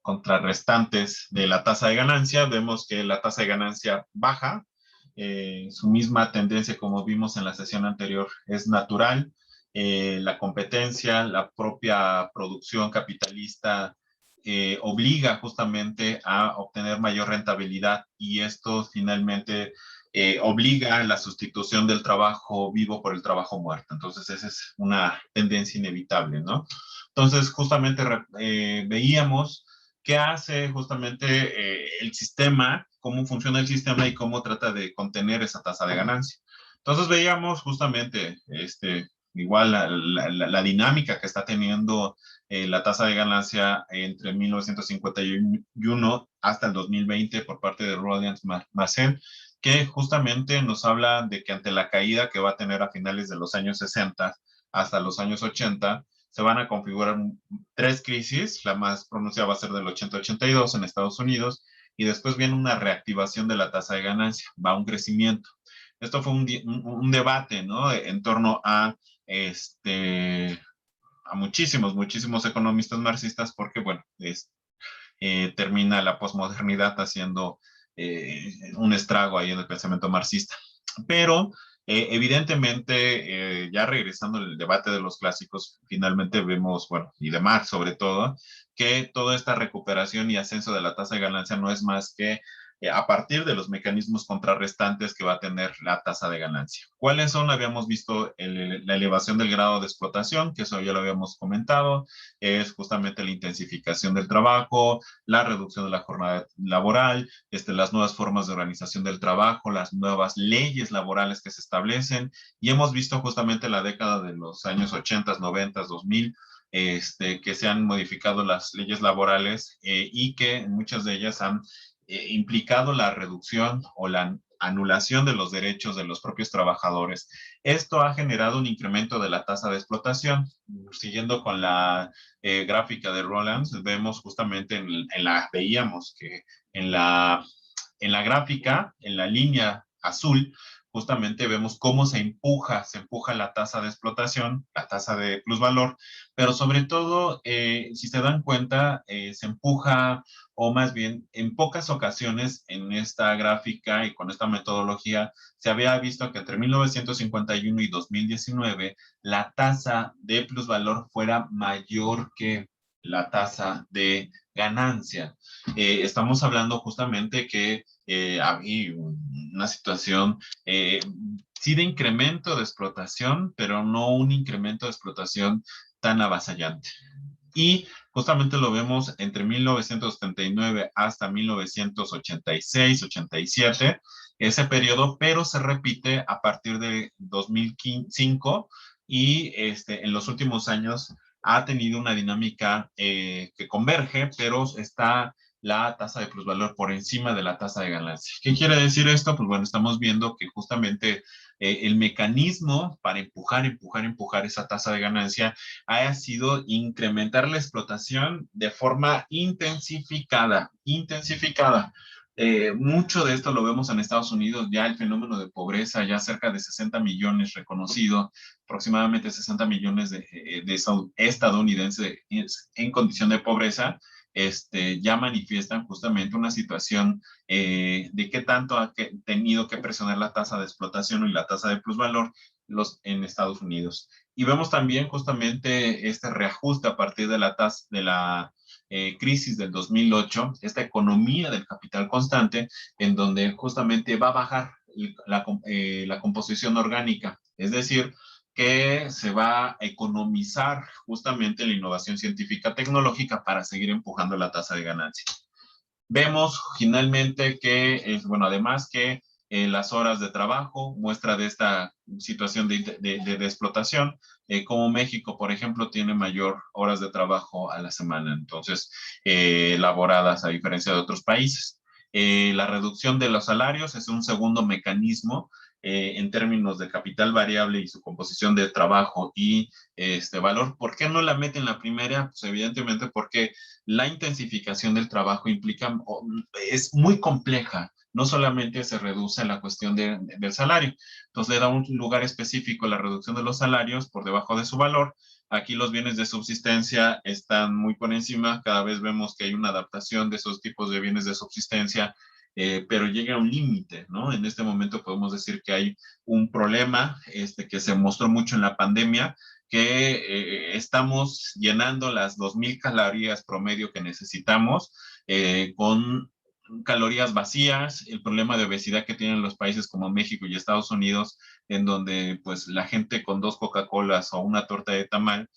contrarrestantes de la tasa de ganancia, vemos que la tasa de ganancia baja, su misma tendencia como vimos en la sesión anterior es natural, la competencia, la propia producción capitalista obliga justamente a obtener mayor rentabilidad y esto finalmente obliga a la sustitución del trabajo vivo por el trabajo muerto. Entonces, esa es una tendencia inevitable, ¿no? Entonces, justamente veíamos qué hace justamente el sistema, cómo funciona el sistema y cómo trata de contener esa tasa de ganancia. Entonces, veíamos justamente igual la dinámica que está teniendo la tasa de ganancia entre 1951 hasta el 2020 por parte de Roland Massen, que justamente nos habla de que ante la caída que va a tener a finales de los años 60 hasta los años 80, se van a configurar tres crisis, la más pronunciada va a ser del 80-82 en Estados Unidos, y después viene una reactivación de la tasa de ganancia, va un crecimiento. Esto fue un debate, ¿no? En torno a a muchísimos economistas marxistas, porque, bueno, termina la posmodernidad haciendo un estrago ahí en el pensamiento marxista. Pero, evidentemente, ya regresando al debate de los clásicos, finalmente vemos, bueno, y de Marx sobre todo, que toda esta recuperación y ascenso de la tasa de ganancia no es más que a partir de los mecanismos contrarrestantes que va a tener la tasa de ganancia. ¿Cuáles son? Habíamos visto la elevación del grado de explotación, que eso ya lo habíamos comentado, es justamente la intensificación del trabajo, la reducción de la jornada laboral, las nuevas formas de organización del trabajo, las nuevas leyes laborales que se establecen, y hemos visto justamente la década de los años 80, 90, 2000, que se han modificado las leyes laborales y que muchas de ellas han implicado la reducción o la anulación de los derechos de los propios trabajadores. Esto ha generado un incremento de la tasa de explotación. Siguiendo con la gráfica de Roland, vemos justamente veíamos que en la gráfica, en la línea azul, justamente vemos cómo se empuja la tasa de explotación, la tasa de plusvalor, pero sobre todo, si se dan cuenta, se empuja, o más bien, en pocas ocasiones en esta gráfica y con esta metodología, se había visto que entre 1951 y 2019, la tasa de plusvalor fuera mayor que la tasa de ganancia. Estamos hablando justamente que había una situación sí de incremento de explotación, pero no un incremento de explotación tan avasallante. Y justamente lo vemos entre 1979 hasta 1986, 87, ese periodo, pero se repite a partir de 2005 y en los últimos años ha tenido una dinámica que converge, pero está la tasa de plusvalor por encima de la tasa de ganancia. ¿Qué quiere decir esto? Pues bueno, estamos viendo que justamente el mecanismo para empujar esa tasa de ganancia ha sido incrementar la explotación de forma intensificada. Mucho de esto lo vemos en Estados Unidos, ya el fenómeno de pobreza, ya cerca de 60 millones reconocido, aproximadamente 60 millones de estadounidenses en condición de pobreza, ya manifiestan justamente una situación de qué tanto ha tenido que presionar la tasa de explotación y la tasa de plusvalor en Estados Unidos. Y vemos también justamente este reajuste a partir de la tasa de la crisis del 2008, esta economía del capital constante, en donde justamente va a bajar la composición orgánica, es decir, que se va a economizar justamente la innovación científica tecnológica para seguir empujando la tasa de ganancia. Vemos finalmente que, bueno, además que las horas de trabajo, muestra de esta situación de explotación, como México, por ejemplo, tiene mayor horas de trabajo a la semana, entonces, elaboradas a diferencia de otros países. La reducción de los salarios es un segundo mecanismo en términos de capital variable y su composición de trabajo y valor. ¿Por qué no la meten en la primera? Pues evidentemente porque la intensificación del trabajo implica, es muy compleja, no solamente se reduce la cuestión del salario, entonces le da un lugar específico a la reducción de los salarios por debajo de su valor, Aquí los bienes de subsistencia están muy por encima, cada vez vemos que hay una adaptación de esos tipos de bienes de subsistencia, pero llega a un límite, ¿no? En este momento podemos decir que hay un problema que se mostró mucho en la pandemia, que estamos llenando las 2.000 calorías promedio que necesitamos con calorías vacías, el problema de obesidad que tienen los países como México y Estados Unidos, en donde pues la gente con 2 Coca-Colas o una torta de tamal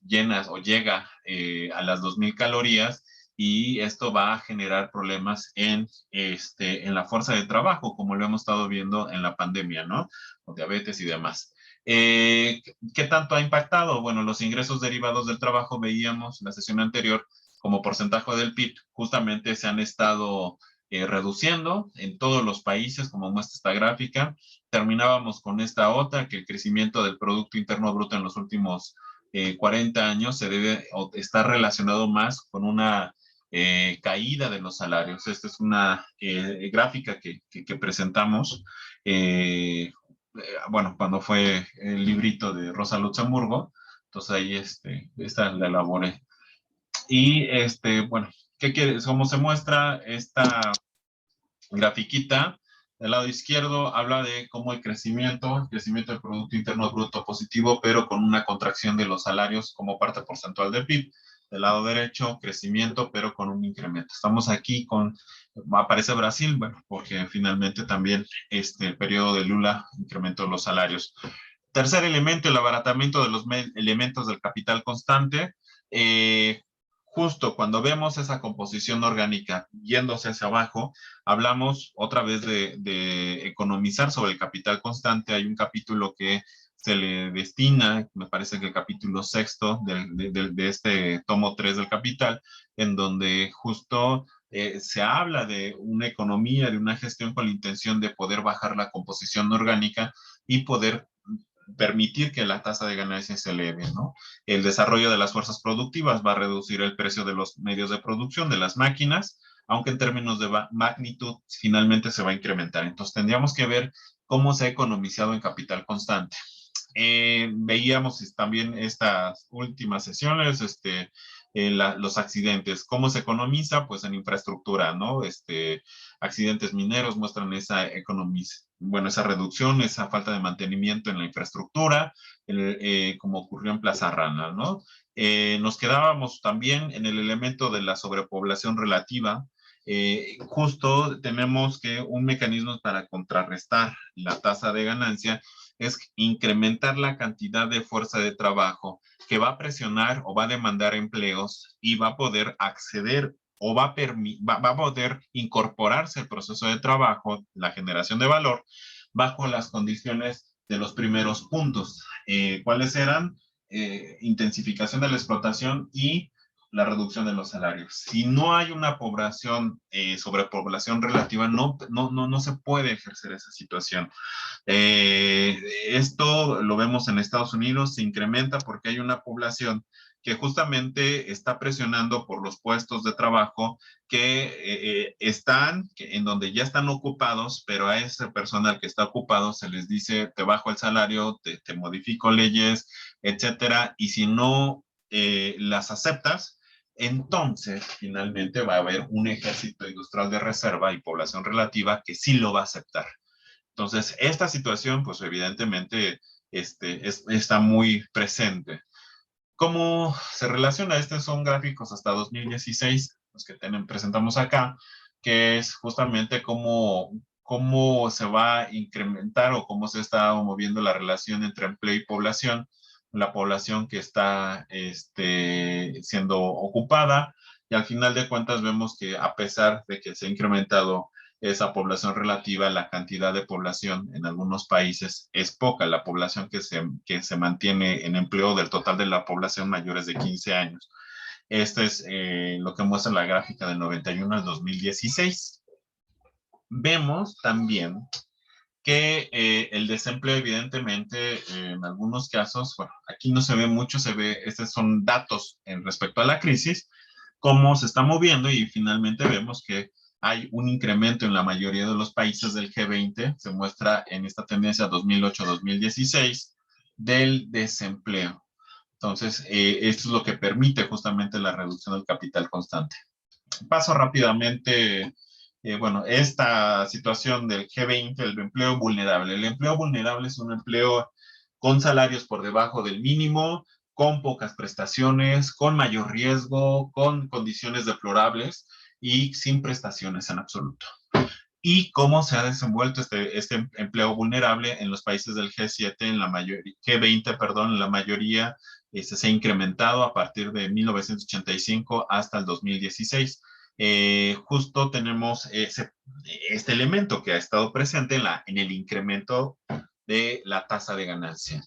llena o llega a las 2.000 calorías, y esto va a generar problemas en la fuerza de trabajo, como lo hemos estado viendo en la pandemia, ¿no? Con diabetes y demás. ¿Qué tanto ha impactado? Bueno, los ingresos derivados del trabajo, veíamos la sesión anterior, como porcentaje del PIB, justamente se han estado reduciendo en todos los países, como muestra esta gráfica. Terminábamos con esta otra, que el crecimiento del Producto Interno Bruto en los últimos 40 años se debe o está relacionado más con una caída de los salarios. Esta es una gráfica que presentamos, bueno, cuando fue el librito de Rosa Luxemburgo, entonces ahí esta la elaboré. Y bueno, ¿qué quiere? Como se muestra esta grafiquita, del lado izquierdo habla de cómo el crecimiento del Producto Interno Bruto positivo, pero con una contracción de los salarios como parte porcentual del PIB. Del lado derecho, crecimiento, pero con un incremento. Estamos aquí aparece Brasil, bueno, porque finalmente también el periodo de Lula incrementó los salarios. Tercer elemento, el abaratamiento de los elementos del capital constante. Justo cuando vemos esa composición orgánica yéndose hacia abajo, hablamos otra vez de economizar sobre el capital constante. Hay un capítulo que se le destina, me parece que el capítulo sexto de este tomo 3 del Capital, en donde justo se habla de una economía, de una gestión con la intención de poder bajar la composición orgánica y poder permitir que la tasa de ganancia se eleve, ¿no? El desarrollo de las fuerzas productivas va a reducir el precio de los medios de producción, de las máquinas, aunque en términos de magnitud finalmente se va a incrementar. Entonces tendríamos que ver cómo se ha economizado en capital constante. Veíamos también estas últimas sesiones, los accidentes. ¿Cómo se economiza? Pues en infraestructura, ¿no? Accidentes mineros muestran esa bueno, esa reducción, esa falta de mantenimiento en la infraestructura, como ocurrió en Plaza Rana, ¿no? Nos quedábamos también en el elemento de la sobrepoblación relativa. Justo tenemos que un mecanismo para contrarrestar la tasa de ganancia es incrementar la cantidad de fuerza de trabajo que va a presionar o va a demandar empleos y va a poder acceder o va a poder incorporarse al proceso de trabajo, la generación de valor, bajo las condiciones de los primeros puntos. ¿Cuáles eran? Intensificación de la explotación y la reducción de los salarios. Si no hay una población, sobrepoblación relativa, no se puede ejercer esa situación. Esto lo vemos en Estados Unidos, se incrementa porque hay una población que justamente está presionando por los puestos de trabajo que en donde ya están ocupados, pero a ese personal que está ocupado se les dice, te bajo el salario, te modifico leyes, etcétera, y si no las aceptas, entonces finalmente va a haber un ejército industrial de reserva y población relativa que sí lo va a aceptar. Entonces, esta situación, pues evidentemente, está muy presente. ¿Cómo se relaciona? Estos son gráficos hasta 2016, los que presentamos acá, que es justamente cómo se va a incrementar o cómo se está moviendo la relación entre empleo y población, la población que está siendo ocupada, y al final de cuentas vemos que a pesar de que se ha incrementado esa población relativa, la cantidad de población en algunos países es poca, la población que se mantiene en empleo del total de la población mayores de 15 años. Esto es lo que muestra la gráfica del 91 al 2016. Vemos también que el desempleo, evidentemente, en algunos casos, bueno, aquí no se ve mucho, estos son datos en respecto a la crisis, cómo se está moviendo, y finalmente vemos que hay un incremento en la mayoría de los países del G20, se muestra en esta tendencia 2008-2016 del desempleo. Entonces, esto es lo que permite justamente la reducción del capital constante. Paso rápidamente, bueno, esta situación del G20, el empleo vulnerable. El empleo vulnerable es un empleo con salarios por debajo del mínimo, con pocas prestaciones, con mayor riesgo, con condiciones deplorables y sin prestaciones en absoluto. Y cómo se ha desenvuelto este empleo vulnerable en los países del G7, en la mayoría, G20, perdón, en la mayoría se ha incrementado a partir de 1985 hasta el 2016. Justo tenemos este elemento que ha estado presente en el incremento de la tasa de ganancia.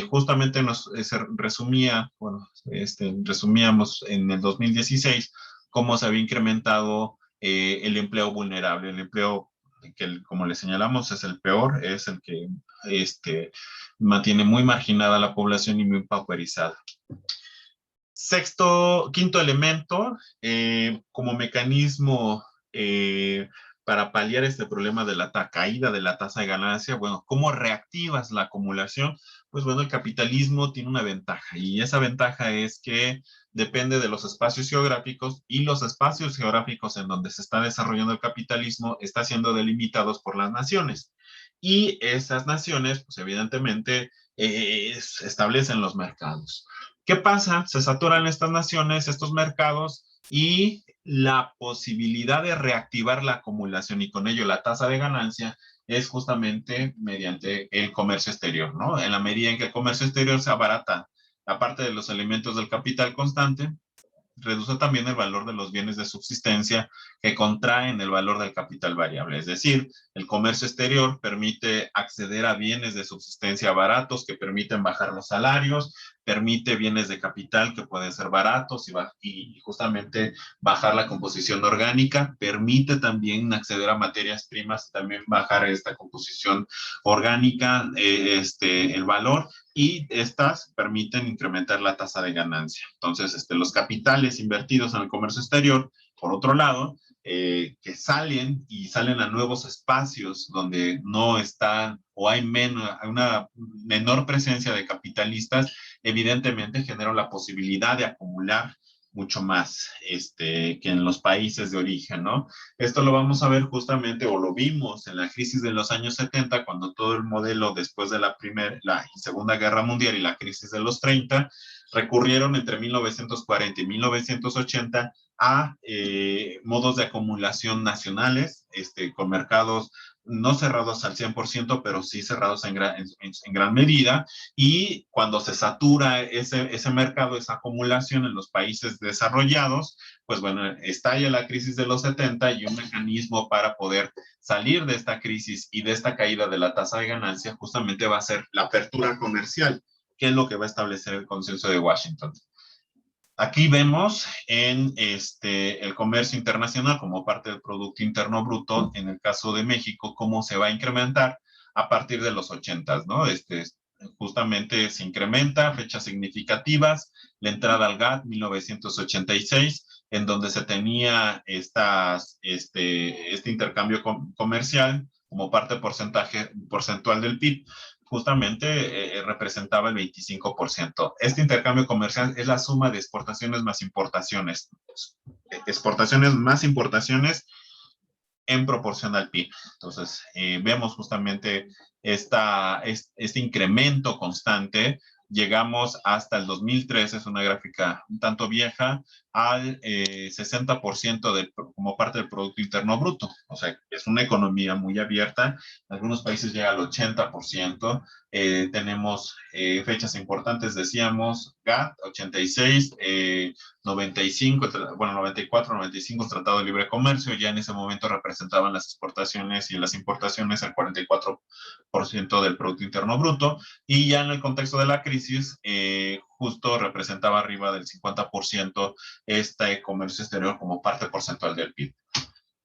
Justamente se resumía, bueno, resumíamos en el 2016 cómo se había incrementado el empleo vulnerable, el empleo que, como le señalamos, es el peor, es el que mantiene muy marginada a la población y muy pauperizada. Quinto elemento, como mecanismo para paliar este problema de la caída de la tasa de ganancia, bueno, ¿cómo reactivas la acumulación? Pues bueno, el capitalismo tiene una ventaja y esa ventaja es que depende de los espacios geográficos y los espacios geográficos en donde se está desarrollando el capitalismo están siendo delimitados por las naciones. Y esas naciones, pues evidentemente, establecen los mercados. ¿Qué pasa? Se saturan estas naciones, estos mercados y la posibilidad de reactivar la acumulación y con ello la tasa de ganancia es justamente mediante el comercio exterior, ¿no? En la medida en que el comercio exterior se abarata, aparte de los elementos del capital constante, reduce también el valor de los bienes de subsistencia que contraen el valor del capital variable. Es decir, el comercio exterior permite acceder a bienes de subsistencia baratos que permiten bajar los salarios, permite bienes de capital que pueden ser baratos y justamente bajar la composición orgánica, permite también acceder a materias primas, también bajar esta composición orgánica, el valor, y estas permiten incrementar la tasa de ganancia. Entonces, los capitales invertidos en el comercio exterior, por otro lado, que salen a nuevos espacios donde no están o hay una menor presencia de capitalistas, evidentemente genera la posibilidad de acumular mucho más que en los países de origen, ¿no? Esto lo vamos a ver justamente, o lo vimos en la crisis de los años 70, cuando todo el modelo después de la Segunda Guerra Mundial y la crisis de los 30, recurrieron entre 1940 y 1980 a modos de acumulación nacionales, con mercados no cerrados al 100%, pero sí cerrados en gran medida, y cuando se satura ese mercado, esa acumulación en los países desarrollados, pues bueno, estalla la crisis de los 70 y un mecanismo para poder salir de esta crisis y de esta caída de la tasa de ganancia justamente va a ser la apertura comercial, que es lo que va a establecer el consenso de Washington. Aquí vemos en el comercio internacional como parte del Producto Interno Bruto, en el caso de México, cómo se va a incrementar a partir de los 80s, ¿no? Justamente se incrementa, fechas significativas, la entrada al GATT 1986, en donde se tenía este intercambio comercial como parte porcentual del PIB, justamente representaba el 25%. Este intercambio comercial es la suma de exportaciones más importaciones. Exportaciones más importaciones en proporción al PIB. Entonces, vemos justamente este incremento constante. Llegamos hasta el 2013, es una gráfica un tanto vieja, al 60% como parte del Producto Interno Bruto. O sea, es una economía muy abierta. En algunos países llega al 80%. Tenemos fechas importantes, decíamos, GATT 86, 95, bueno, 94, 95, el Tratado de Libre Comercio, ya en ese momento representaban las exportaciones y las importaciones el 44% del Producto Interno Bruto, y ya en el contexto de la crisis, justo representaba arriba del 50% este comercio exterior como parte porcentual del PIB.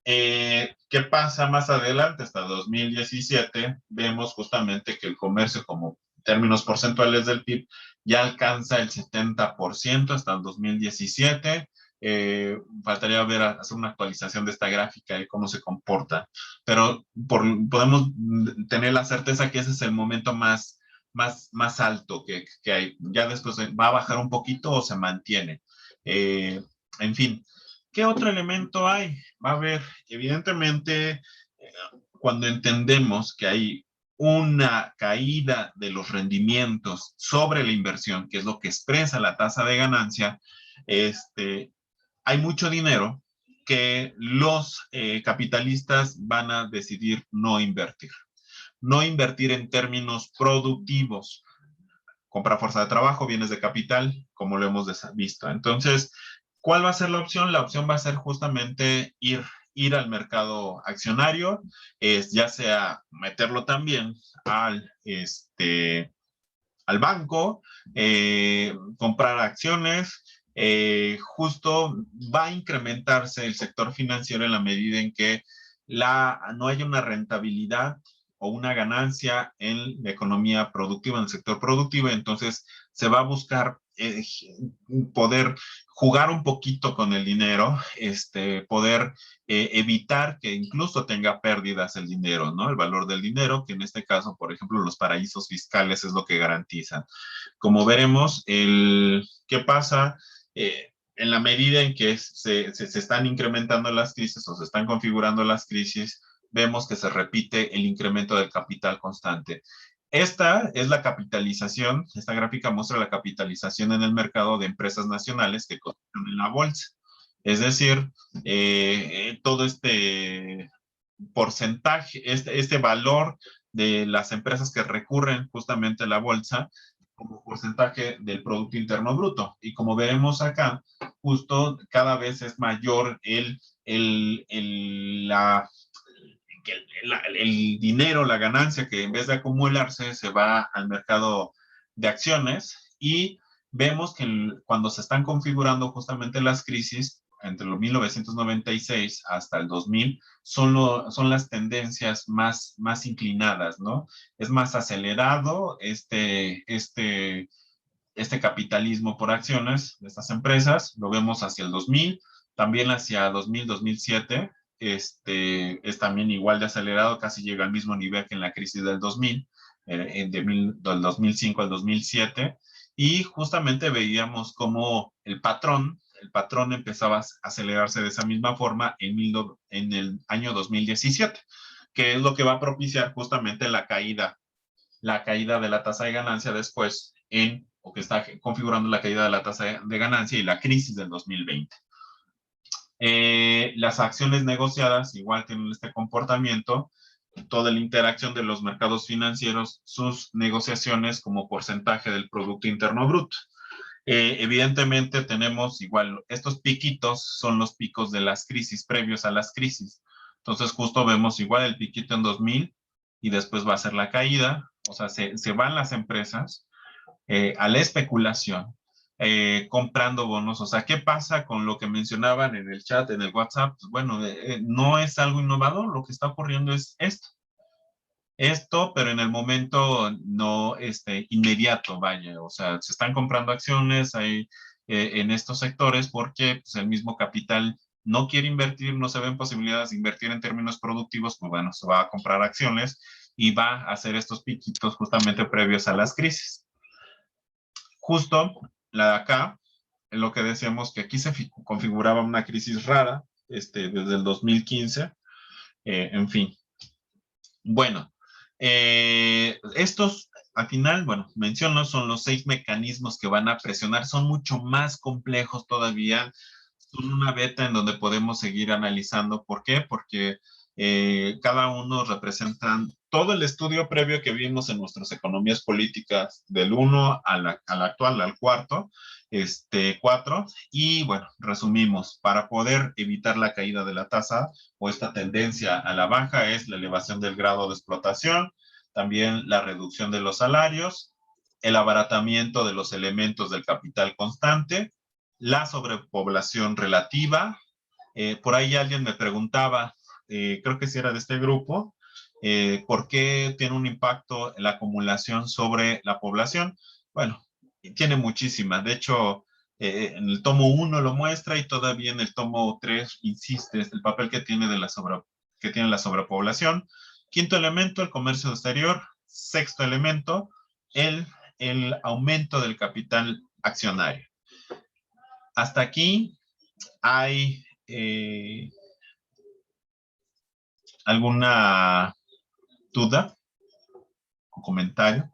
¿Qué pasa más adelante? Hasta 2017 vemos justamente que el comercio como términos porcentuales del PIB ya alcanza el 70% hasta el 2017. Faltaría hacer una actualización de esta gráfica y cómo se comporta, pero podemos tener la certeza que ese es el momento más más alto que hay. Ya después va a bajar un poquito o se mantiene. En fin, ¿qué otro elemento hay? Va a haber, evidentemente, cuando entendemos que hay una caída de los rendimientos sobre la inversión, que es lo que expresa la tasa de ganancia, hay mucho dinero que los capitalistas van a decidir no invertir. No invertir en términos productivos, compra fuerza de trabajo, bienes de capital, como lo hemos visto. Entonces, ¿cuál va a ser la opción? La opción va a ser justamente ir al mercado accionario, ya sea meterlo también al banco, comprar acciones, justo va a incrementarse el sector financiero en la medida en que no haya una rentabilidad o una ganancia en la economía productiva, en el sector productivo, entonces se va a buscar poder jugar un poquito con el dinero, poder evitar que incluso tenga pérdidas el dinero, ¿no? El valor del dinero, que en este caso, por ejemplo, los paraísos fiscales es lo que garantizan. Como veremos, ¿qué pasa? En la medida en que se están incrementando las crisis o se están configurando las crisis, vemos que se repite el incremento del capital constante. Esta es la capitalización, esta gráfica muestra la capitalización en el mercado de empresas nacionales que cotizan en la bolsa. Es decir, todo este porcentaje, este valor de las empresas que recurren justamente a la bolsa como porcentaje del Producto Interno Bruto. Y como veremos acá, justo cada vez es mayor el dinero, la ganancia que en vez de acumularse se va al mercado de acciones y vemos que cuando se están configurando justamente las crisis, entre los 1996 hasta el 2000, son las tendencias más inclinadas, ¿no? Es más acelerado este capitalismo por acciones de estas empresas, lo vemos hacia el 2000, también hacia 2000, 2007, es también igual de acelerado, casi llega al mismo nivel que en la crisis del 2000, del 2005 al 2007, y justamente veíamos cómo el patrón empezaba a acelerarse de esa misma forma en el año 2017, que es lo que va a propiciar justamente la caída de la tasa de ganancia después o que está configurando la caída de la tasa de ganancia y la crisis del 2020. Las acciones negociadas igual tienen este comportamiento, toda la interacción de los mercados financieros, sus negociaciones como porcentaje del Producto Interno Bruto. Evidentemente tenemos igual, estos piquitos son los picos de las crisis, previos a las crisis. Entonces justo vemos igual el piquito en 2000 y después va a ser la caída, o sea, se van las empresas a la especulación, comprando bonos. O sea, ¿qué pasa con lo que mencionaban en el chat, en el WhatsApp? Pues bueno, no es algo innovador, lo que está ocurriendo es esto, pero en el momento no inmediato, vaya, o sea, se están comprando acciones ahí en estos sectores porque pues, el mismo capital no quiere invertir, no se ven posibilidades de invertir en términos productivos, pues bueno, se va a comprar acciones y va a hacer estos piquitos justamente previos a las crisis. Justo la de acá, en lo que decíamos que aquí se configuraba una crisis rara desde el 2015, en fin. Bueno, estos, al final, bueno, menciono, son los 6 mecanismos que van a presionar, son mucho más complejos todavía, son una beta en donde podemos seguir analizando. ¿Por qué? Porque cada uno representan todo el estudio previo que vimos en nuestras economías políticas, del 1 al actual, al cuarto, 4, y bueno, resumimos, para poder evitar la caída de la tasa o esta tendencia a la baja es la elevación del grado de explotación, también la reducción de los salarios, el abaratamiento de los elementos del capital constante, la sobrepoblación relativa. Por ahí alguien me preguntaba, creo que si era de este grupo, ¿por qué tiene un impacto la acumulación sobre la población? Bueno, tiene muchísima. De hecho, en el tomo 1 lo muestra y todavía en el tomo 3 insiste el papel que tiene, la sobrepoblación. Quinto elemento, el comercio exterior. Sexto elemento, el, el aumento del capital accionario. Hasta aquí hay alguna duda o comentario.